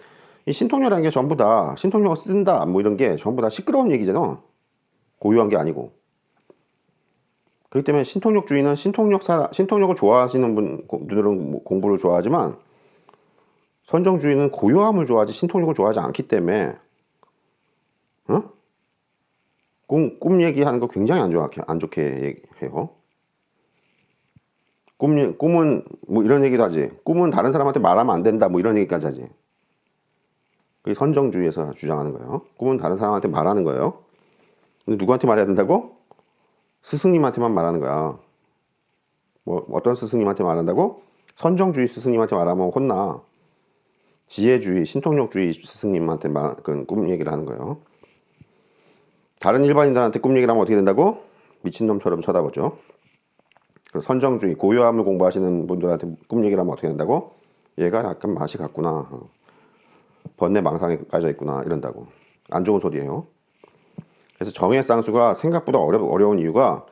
이 신통력이라는 게 전부 다 신통력을 쓴다 뭐 이런 게 전부 다 시끄러운 얘기잖아. 고유한 게 아니고. 그렇기 때문에 신통력주의는 신통력을 좋아하시는 분들은 공부를 좋아하지만, 선정주의는 고요함을 좋아하지 신통력을 좋아하지 않기 때문에, 어? 꿈 얘기하는 거 굉장히 안 좋게 해요. 꿈은 뭐 이런 얘기도 하지. 꿈은 다른 사람한테 말하면 안 된다 뭐 이런 얘기까지 하지. 그게 선정주의에서 주장하는 거예요. 꿈은 다른 사람한테 말하는 거예요. 근데 누구한테 말해야 된다고? 스승님한테만 말하는 거야. 뭐 어떤 스승님한테 말한다고? 선정주의 스승님한테 말하면 혼나. 지혜주의, 신통력주의 스승님한테 꿈 얘기를 하는 거예요. 다른 일반인들한테 꿈 얘기를 하면 어떻게 된다고? 미친놈처럼 쳐다보죠. 선정주의, 고요함을 공부하시는 분들한테 꿈 얘기를 하면 어떻게 된다고? 얘가 약간 맛이 갔구나. 번뇌 망상에 빠져 있구나. 이런다고. 안 좋은 소리예요. 그래서 정의 쌍수가 생각보다 어려운 이유가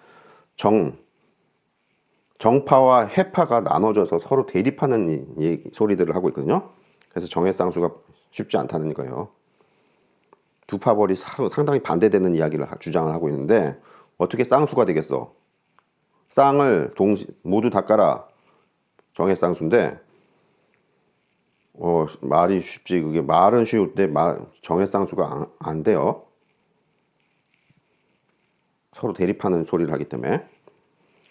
정파와 해파가 나눠져서 서로 대립하는 소리들을 하고 있거든요. 그래서 정의 쌍수가 쉽지 않다는 거예요. 두 파벌이 상당히 반대되는 이야기를 주장을 하고 있는데, 어떻게 쌍수가 되겠어? 쌍을 모두 다 깔아. 정의 쌍수인데, 말이 쉽지. 그게 말은 쉬운데 정의 쌍수가 안 돼요. 서로 대립하는 소리를 하기 때문에.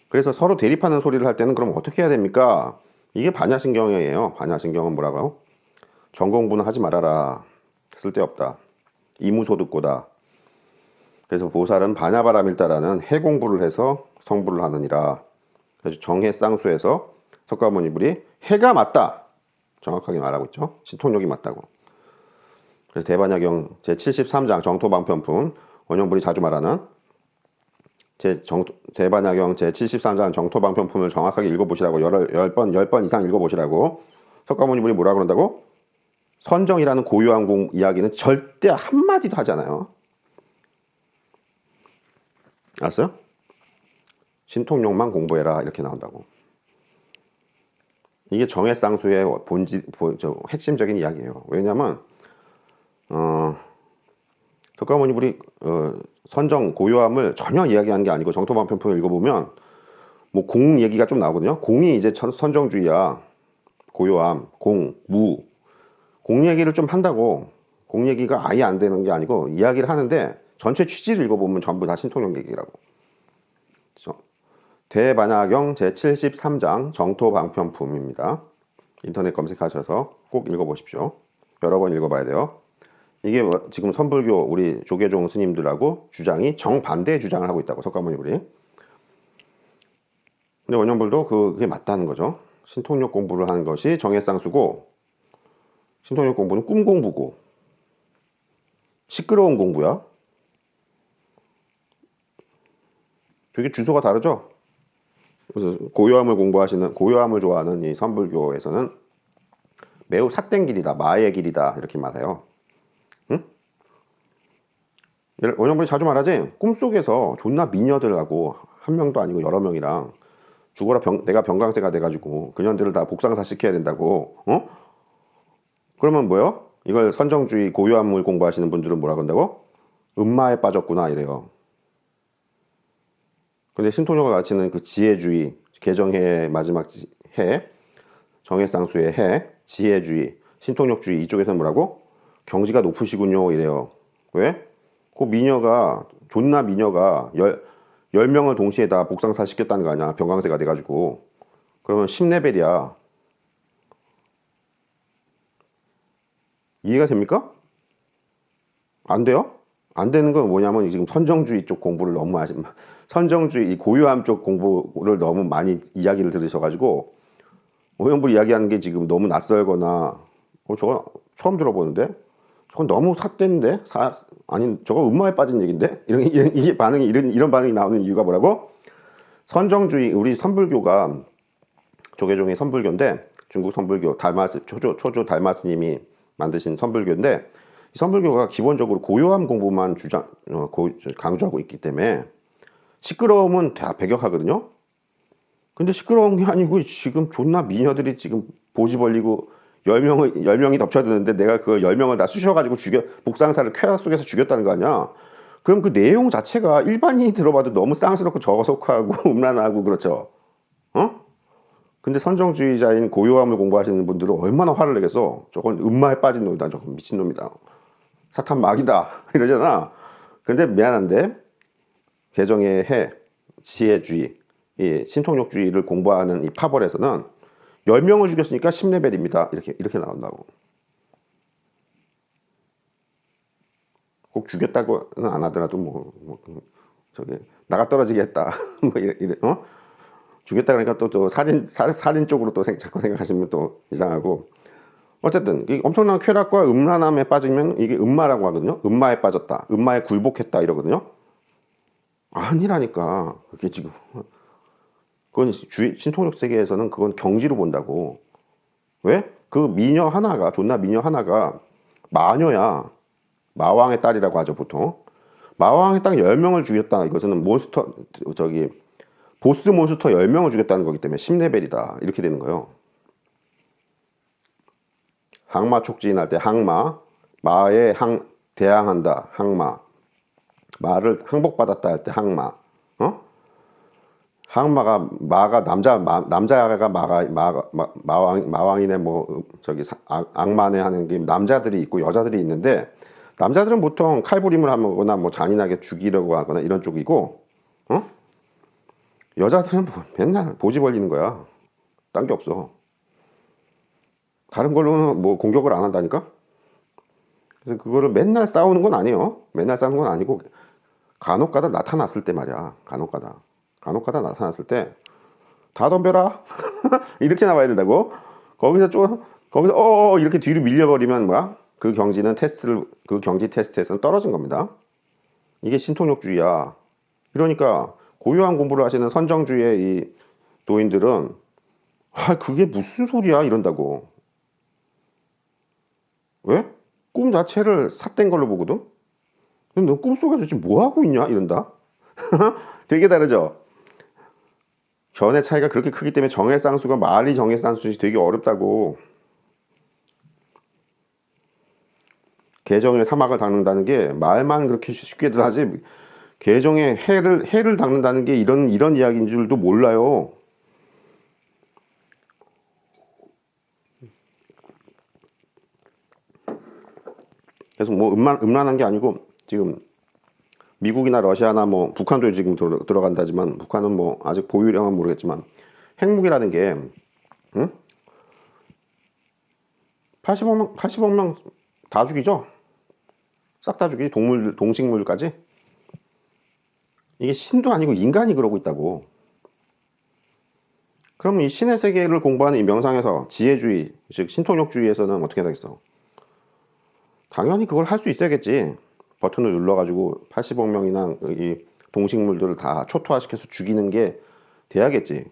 그래서 서로 대립하는 소리를 할 때는 그럼 어떻게 해야 됩니까? 이게 반야신경이에요. 반야신경은 뭐라고요? 전공부는 하지 말아라. 쓸데없다. 이무소득고다. 그래서 보살은 반야바라밀다라는 해공부를 해서 성부를 하느니라. 그래서 정해쌍수에서 석가모니불이 해가 맞다. 정확하게 말하고 있죠. 신통력이 맞다고. 그래서 대반야경 제73장 정토방편품, 원영불이 자주 말하는 대반야경 제73장 정토방편품을 정확하게 읽어보시라고, 10번 이상 읽어보시라고. 석가모니불이 뭐라 그런다고? 선정이라는 고유한 이야기는 절대 한마디도 하잖아요. 알았어요? 신통력만 공부해라 이렇게 나온다고. 이게 정해쌍수의 핵심적인 이야기예요. 왜냐하면 석가모니불이 선정 고요함을 전혀 이야기하는 게 아니고, 정토방편품을 읽어보면 뭐 공 얘기가 좀 나오거든요. 공이 이제 선정주의야. 고요함, 무. 공 얘기를 좀 한다고. 공 얘기가 아예 안 되는 게 아니고 이야기를 하는데, 전체 취지를 읽어보면 전부 다 신통력 얘기라고. 대반야경 제73장 정토방편품입니다. 인터넷 검색하셔서 꼭 읽어보십시오. 여러 번 읽어봐야 돼요. 이게 지금 선불교 우리 조계종 스님들하고 주장이 정반대의 주장을 하고 있다고, 석가모니불이. 근데 원영불도 그게 맞다는 거죠. 신통력 공부를 하는 것이 정해쌍수고, 신통력 공부는 꿈 공부고, 시끄러운 공부야. 되게 주소가 다르죠. 그래서 고요함을 좋아하는 이 선불교에서는 매우 삿된 길이다, 마의 길이다 이렇게 말해요. 응? 원영불이 자주 말하지. 꿈속에서 존나 미녀들하고, 한 명도 아니고 여러 명이랑 죽어라 내가 병강세가 돼가지고 그년들을 다 복상사 시켜야 된다고. 그러면 뭐요? 이걸 선정주의 고유함을 공부하시는 분들은 뭐라 그런다고? 음마에 빠졌구나 이래요. 근데 신통력을 가르치는 그 지혜주의, 개정해 마지막 해, 정해쌍수의 해, 지혜주의, 신통력주의 이쪽에서는 뭐라고? 경지가 높으시군요 이래요. 왜? 그 존나 미녀가 10명을 동시에 다 복상사 시켰다는 거 아니야. 병강세가 돼가지고. 그러면 10레벨이야. 이해가 됩니까? 안 돼요? 안 되는 건 뭐냐면, 지금 선정주의 쪽 공부를 너무 선정주의 고유함 쪽 공부를 너무 많이 이야기를 들으셔가지고, 오영불 이야기하는 게 지금 너무 낯설거나, 저거 처음 들어보는데, 저건 너무 삿된데, 저거 음마에 빠진 얘긴데, 이런 반응이 나오는 이유가 뭐라고? 선정주의, 우리 선불교가 조계종의 선불교인데, 중국 선불교 초조 달마스님이 만드신 선불교인데, 이 선불교가 기본적으로 고요함 공부만 강조하고 있기 때문에, 시끄러우면 다 배격하거든요. 근데 시끄러운 게 아니고 지금 존나 미녀들이 지금 보지 벌리고 10명이 덮쳐드는데 내가 그 10명을 다 쑤셔가지고 복상사를 쾌락 속에서 죽였다는 거 아니야? 그럼 그 내용 자체가 일반인이 들어봐도 너무 쌍스럽고 저속하고 음란하고 그렇죠. 어? 근데 선정주의자인 고요함을 공부하시는 분들은 얼마나 화를 내겠어. 저건 음마에 빠진 놈이다. 저건 미친놈이다. 사탄 마귀다. 이러잖아. 근데 미안한데 개정의 해, 지혜주의, 이 신통력주의를 공부하는 이 파벌에서는 10명을 죽였으니까 10레벨입니다. 이렇게 나온다고. 꼭 죽였다고는 안 하더라도 저기 나가 떨어지게 했다. 뭐 죽였다 그러니까 또 저 살인 쪽으로 또 자꾸 생각하시면 또 이상하고. 어쨌든 엄청난 쾌락과 음란함에 빠지면 이게 음마라고 하거든요. 음마에 빠졌다. 음마에 굴복했다 이러거든요. 아니라니까. 그게 지금 그건 신통력 세계에서는 그건 경지로 본다고. 왜? 그 미녀 하나가 존나 미녀 하나가 마녀야. 마왕의 딸이라고 하죠 보통. 마왕의 딸 10명을 죽였다. 이것은 몬스터 보스 몬스터 10명을 죽였다는 거기 때문에 10레벨이다. 이렇게 되는 거예요. 항마 촉진할 때 항마, 마에 대항한다. 항마. 마를 항복받았다 할 때 항마. 어? 마가 남자가 마왕이네 악마네 하는 게 남자들이 있고 여자들이 있는데 남자들은 보통 칼부림을 하거나 잔인하게 죽이려고 하거나 이런 쪽이고, 여자들은 맨날 보지 벌리는 거야. 딴 게 없어. 다른 걸로는 공격을 안 한다니까? 그래서 그거를 맨날 싸우는 건 아니에요. 맨날 싸우는 건 아니고 간혹가다 나타났을 때 말이야. 간혹가다 나타났을 때 다 덤벼라. 이렇게 나와야 된다고. 거기서 이렇게 뒤로 밀려버리면 그 경지 테스트에서는 떨어진 겁니다. 이게 신통력주의야. 그러니까 고유한 공부를 하시는 선정주의의 이 노인들은 그게 무슨 소리야 이런다고. 왜? 꿈 자체를 삿된 걸로 보거든. 너 꿈속에서 지금 뭐 하고 있냐 이런다. 되게 다르죠. 견해 차이가 그렇게 크기 때문에 정해쌍수가 말이 정해쌍수지 되게 어렵다고. 개정의 사막을 닦는다는 게 말만 그렇게 쉽게들 하지 개정의 해를 닦는다는 게 이런 이야기인 줄도 몰라요. 그래서 음란한 게 아니고 지금 미국이나 러시아나 북한도 지금 들어간다지만 북한은 아직 보유량은 모르겠지만 핵무기라는 게 80억 명 다 죽이죠. 싹 다 죽이 동식물까지. 이게 신도 아니고 인간이 그러고 있다고. 그럼 이 신의 세계를 공부하는 이 명상에서 지혜주의, 즉 신통력주의에서는 어떻게 되겠어? 당연히 그걸 할 수 있어야겠지. 버튼을 눌러가지고 80억 명이나 이 동식물들을 다 초토화시켜서 죽이는 게 돼야겠지.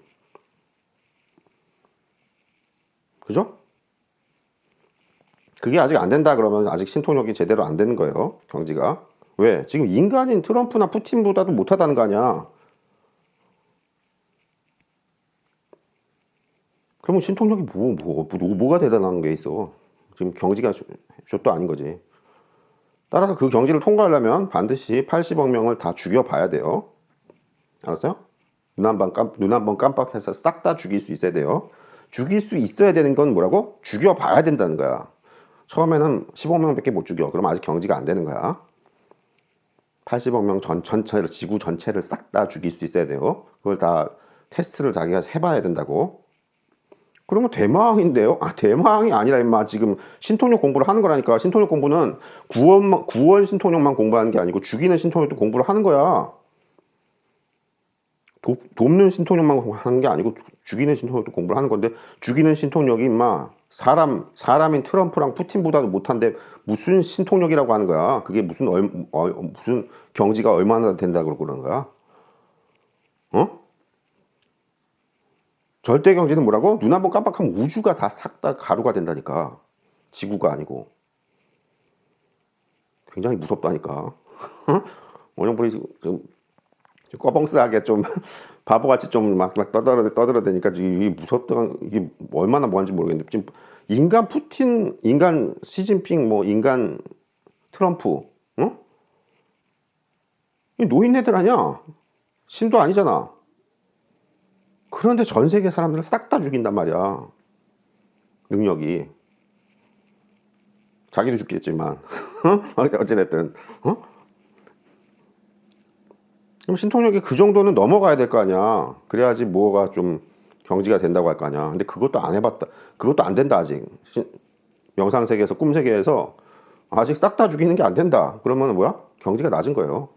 그죠? 그게 아직 안 된다 그러면 아직 신통력이 제대로 안 되는 거예요. 경지가. 왜? 지금 인간인 트럼프나 푸틴보다도 못하다는 거 아니야. 그러면 신통력이 뭐가 대단한 게 있어. 지금 경지가 좆도 아닌 거지. 따라서 그 경지를 통과하려면 반드시 80억 명을 다 죽여봐야 돼요. 알았어요? 눈 한 번 깜빡해서 싹 다 죽일 수 있어야 돼요. 죽일 수 있어야 되는 건 뭐라고? 죽여봐야 된다는 거야. 처음에는 15억 명밖에 못 죽여. 그럼 아직 경지가 안 되는 거야. 80억 명 전체를, 지구 전체를 싹 다 죽일 수 있어야 돼요. 그걸 다 테스트를 자기가 해봐야 된다고. 그러면 대마왕인데요? 대마왕이 아니라 임마 지금 신통력 공부를 하는 거라니까. 신통력 공부는 구원 신통력만 공부하는 게 아니고 죽이는 신통력도 공부를 하는 거야. 돕는 신통력만 하는 게 아니고 죽이는 신통력도 공부를 하는 건데 죽이는 신통력이 임마 사람인 트럼프랑 푸틴보다도 못한데 무슨 신통력이라고 하는 거야. 그게 무슨 경지가 얼마나 된다 그러는 거야. 절대 경지는 뭐라고? 눈 한번 깜빡하면 우주가 다 싹 다 가루가 된다니까. 지구가 아니고. 굉장히 무섭다니까. 원형불이 꺼벙스하게 좀 바보같이 좀 막 떠들어대니까 이게 무섭던 이게 얼마나 뭐한지 모르겠는데 지금 인간 푸틴, 인간 시진핑, 뭐 인간 트럼프, 어? 이 노인네들 아니야? 신도 아니잖아. 그런데 전 세계 사람들을 싹 다 죽인단 말이야. 능력이. 자기도 죽겠지만. 어찌됐든. 어? 그럼 신통력이 그 정도는 넘어가야 될 거 아니야. 그래야지 뭐가 좀 경지가 된다고 할 거 아니야. 근데 그것도 안 해봤다. 그것도 안 된다, 아직. 명상세계에서, 꿈세계에서 아직 싹 다 죽이는 게 안 된다. 그러면 뭐야? 경지가 낮은 거예요.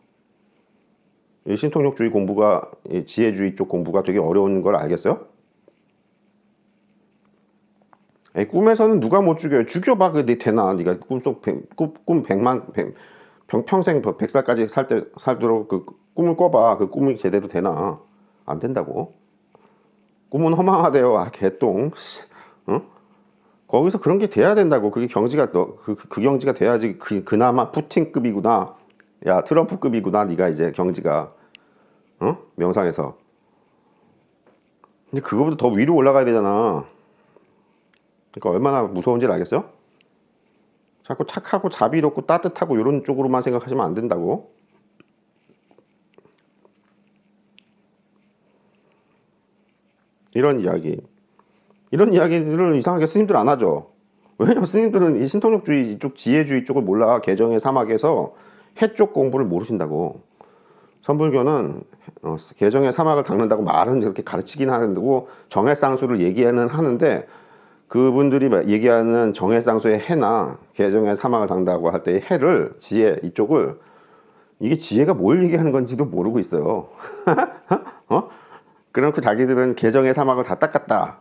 이 신통력주의 공부가, 이 지혜주의 쪽 공부가 되게 어려운 걸 알겠어요? 에이, 꿈에서는 누가 못 죽여요? 죽여봐. 그게 되나? 네가 꿈속 꿈 100만, 평생 100살까지 살도록 그 꿈을 꿔봐. 그 꿈이 제대로 되나? 안 된다고. 꿈은 허망하대요. 아, 개똥. 어? 거기서 그런 게 돼야 된다고. 그게 경지가, 그 경지가 돼야지. 그나마 푸틴급이구나. 야, 트럼프급이구나. 네가 이제 경지가. 어? 명상에서. 근데 그거보다 더 위로 올라가야 되잖아. 그러니까 얼마나 무서운지를 알겠어요? 자꾸 착하고 자비롭고 따뜻하고 이런 쪽으로만 생각하시면 안 된다고. 이런 이야기들을 이상하게 스님들 안 하죠. 왜냐면 스님들은 이 신통력주의 이쪽 지혜주의 쪽을 몰라. 개정의 사막에서 해 쪽 공부를 모르신다고. 선불교는 개정의 사막을 닦는다고 말은 그렇게 가르치긴 하는데고 정해쌍수를 얘기는 하는데 그분들이 얘기하는 정해쌍수의 해나 개정의 사막을 닦는다고 할 때의 해를 지혜 이쪽을 이게 지혜가 뭘 얘기하는 건지도 모르고 있어요. 어? 그럼 그 자기들은 개정의 사막을 다 닦았다.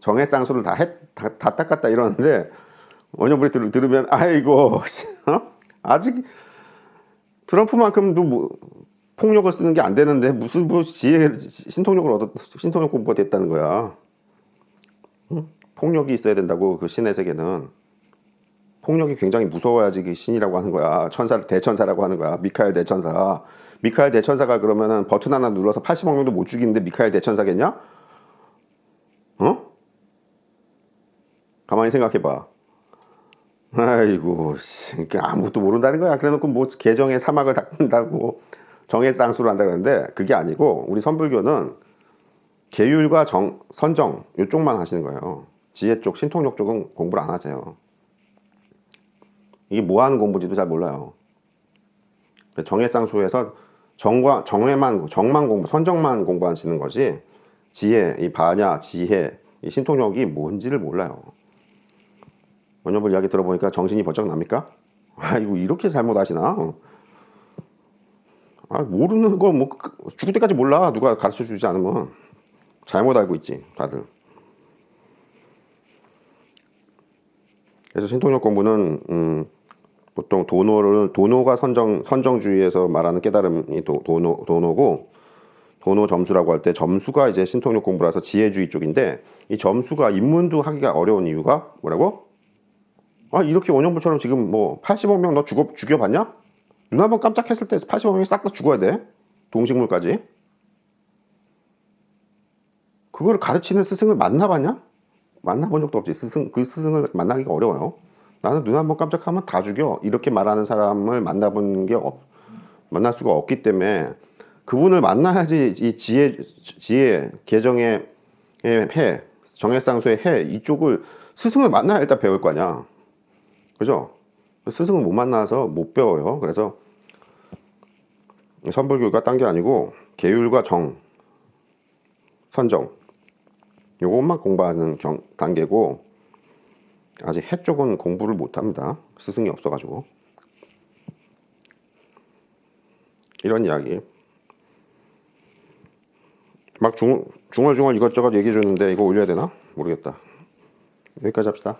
정해쌍수를 다 닦았다 이러는데 원효불이 들으면 아이고 아직 트럼프만큼도 뭐 폭력을 쓰는 게 안 되는데 무슨 뭐 지혜 신통력 공부가 됐다는 거야. 폭력이 있어야 된다고. 그 신의 세계는 폭력이 굉장히 무서워야지 그 신이라고 하는 거야. 대천사라고 하는 거야. 미카엘 대천사. 미카엘 대천사가 그러면은 버튼 하나 눌러서 80억 명도 못 죽이는데 미카엘 대천사겠냐? 어? 가만히 생각해봐. 아이고, 아무것도 모른다는 거야. 그래놓고 뭐 개정의 사막을 닦는다고 정해쌍수를 한다 그러는데 그게 아니고 우리 선불교는 계율과 선정 이쪽만 하시는 거예요. 지혜 쪽, 신통력 쪽은 공부를 안 하세요. 이게 뭐 하는 공부인지도 잘 몰라요. 정해쌍수에서 정만 공부, 선정만 공부하시는 거지 지혜, 이 반야, 지혜, 이 신통력이 뭔지를 몰라요. 원효불 이야기 들어보니까 정신이 번쩍 납니까? 아이고 이렇게 잘못 하시나? 아, 모르는 거 뭐 죽을 때까지 몰라. 누가 가르쳐 주지 않으면 잘못 알고 있지 다들. 그래서 신통력 공부는 보통 도노가 선정주의에서 말하는 깨달음이 도노고 도노 점수라고 할 때 점수가 이제 신통력 공부라서 지혜주의 쪽인데 이 점수가 입문도 하기가 어려운 이유가 뭐라고? 아 이렇게 원형부처럼 지금 뭐 80억 명 너 죽여봤냐? 눈 한번 깜짝했을 때 80억 명이 싹 다 죽어야 돼. 동식물까지. 그걸 가르치는 스승을 만나봤냐? 만나본 적도 없지. 그 스승을 만나기가 어려워요. 나는 눈 한번 깜짝하면 다 죽여. 이렇게 말하는 사람을 만날 수가 없기 때문에 그분을 만나야지 이 지혜, 개정의 해, 정해쌍수의 해 이쪽을 스승을 만나야 일단 배울 거 아니야. 그죠? 스승을 못 만나서 못 배워요. 그래서 선불교가 딴 게 아니고 계율과 선정 요것만 공부하는 단계고 아직 해 쪽은 공부를 못 합니다. 스승이 없어가지고. 이런 이야기. 막 중얼중얼 이것저것 얘기해 주는데 이거 올려야 되나? 모르겠다. 여기까지 합시다.